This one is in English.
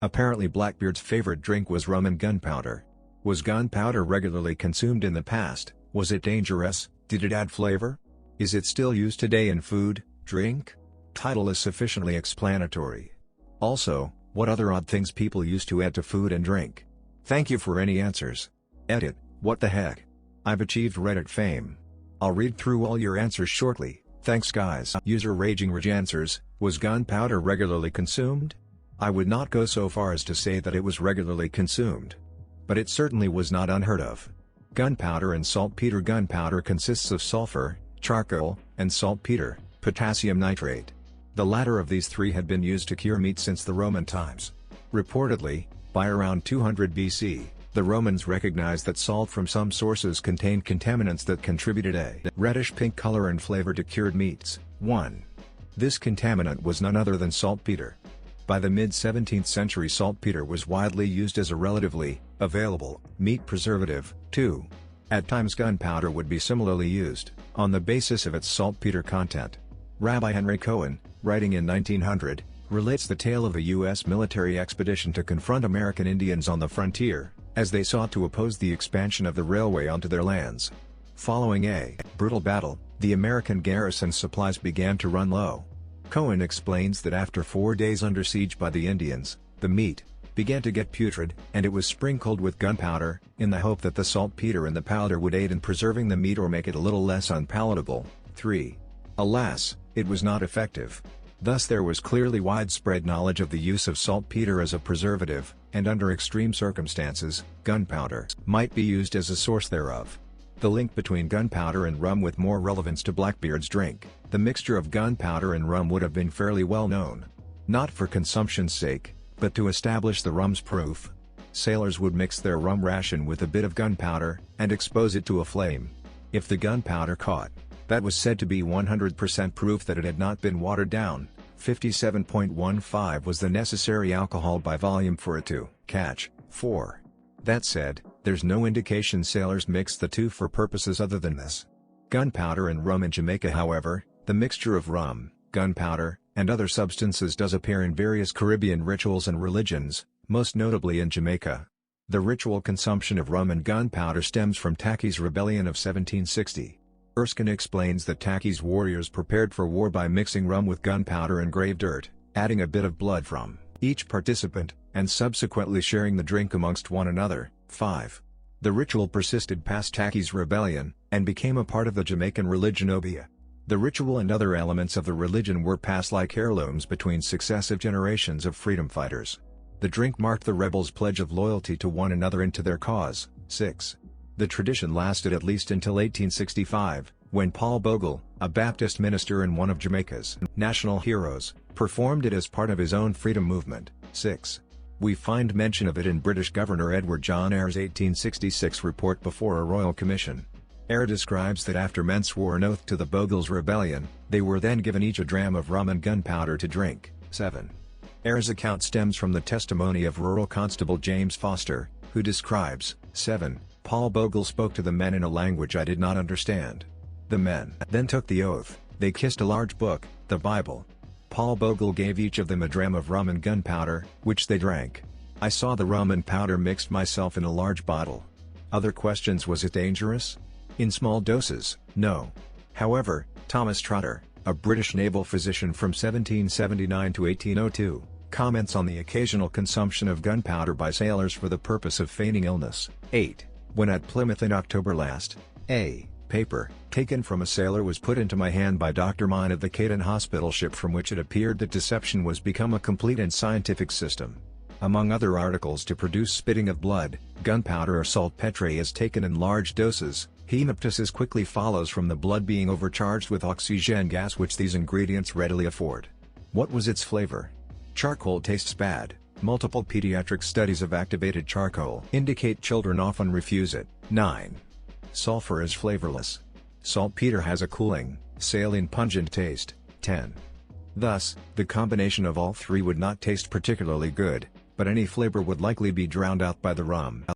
Apparently Blackbeard's favorite drink was rum and gunpowder. Was gunpowder regularly consumed in the past? Was it dangerous? Did it add flavor? Is it still used today in food, drink? Title is sufficiently explanatory. Also, what other odd things people used to add to food and drink? Thank you for any answers. Edit, what the heck? I've achieved Reddit fame. I'll read through all your answers shortly, thanks guys. User Raging Ridge answers, was gunpowder regularly consumed? I would not go so far as to say that it was regularly consumed. But it certainly was not unheard of. Gunpowder and saltpeter. Gunpowder consists of sulfur, charcoal, and saltpeter, potassium nitrate. The latter of these three had been used to cure meat since the Roman times. Reportedly, by around 200 BC, the Romans recognized that salt from some sources contained contaminants that contributed a reddish-pink color and flavor to cured meats. 1. This contaminant was none other than saltpeter. By the mid-17th century, saltpeter was widely used as a relatively available meat preservative. 2. At times gunpowder would be similarly used, on the basis of its saltpeter content. Rabbi Henry Cohen, writing in 1900, relates the tale of a U.S. military expedition to confront American Indians on the frontier, as they sought to oppose the expansion of the railway onto their lands. Following a brutal battle, the American garrison's supplies began to run low. Cohen explains that after 4 days under siege by the Indians, the meat began to get putrid, and it was sprinkled with gunpowder, in the hope that the saltpeter in the powder would aid in preserving the meat or make it a little less unpalatable. 3. Alas, it was not effective. Thus there was clearly widespread knowledge of the use of saltpeter as a preservative, and under extreme circumstances, gunpowder might be used as a source thereof. The link between gunpowder and rum with more relevance to Blackbeard's drink. The mixture of gunpowder and rum would have been fairly well known. Not for consumption's sake, but to establish the rum's proof. Sailors would mix their rum ration with a bit of gunpowder, and expose it to a flame. If the gunpowder caught, that was said to be 100% proof that it had not been watered down. 57.15 was the necessary alcohol by volume for it to catch. 4. That said, there's no indication sailors mixed the two for purposes other than this. Gunpowder and rum in Jamaica. However, the mixture of rum, gunpowder, and other substances does appear in various Caribbean rituals and religions, most notably in Jamaica. The ritual consumption of rum and gunpowder stems from Tacky's Rebellion of 1760. Erskine explains that Tacky's warriors prepared for war by mixing rum with gunpowder and grave dirt, adding a bit of blood from each participant, and subsequently sharing the drink amongst one another. 5. The ritual persisted past Tacky's Rebellion, and became a part of the Jamaican religion Obia. The ritual and other elements of the religion were passed like heirlooms between successive generations of freedom fighters. The drink marked the rebels' pledge of loyalty to one another and to their cause. 6. The tradition lasted at least until 1865, when Paul Bogle, a Baptist minister and one of Jamaica's national heroes, performed it as part of his own freedom movement. 6. We find mention of it in British Governor Edward John Eyre's 1866 report before a royal commission. Eyre describes that after men swore an oath to the Bogles' rebellion, they were then given each a dram of rum and gunpowder to drink. 7. Eyre's account stems from the testimony of rural constable James Foster, who describes, 7. Paul Bogle spoke to the men in a language I did not understand. The men then took the oath. They kissed a large book, the Bible. Paul Bogle gave each of them a dram of rum and gunpowder, which they drank. I saw the rum and powder mixed myself in a large bottle. Other questions: was it dangerous? In small doses, no. However, Thomas Trotter, a British naval physician from 1779 to 1802, comments on the occasional consumption of gunpowder by sailors for the purpose of feigning illness. 8. When at Plymouth in October last, a paper taken from a sailor was put into my hand by Dr. Mine of the Caden Hospital ship, from which it appeared that deception was become a complete and scientific system. Among other articles to produce spitting of blood, gunpowder or saltpetre is taken in large doses. Hemoptysis quickly follows from the blood being overcharged with oxygen gas, which these ingredients readily afford. What was its flavor? Charcoal tastes bad. Multiple pediatric studies of activated charcoal indicate children often refuse it. 9. Sulfur is flavorless. Saltpeter has a cooling, saline pungent taste. 10. Thus, the combination of all three would not taste particularly good, but any flavor would likely be drowned out by the rum.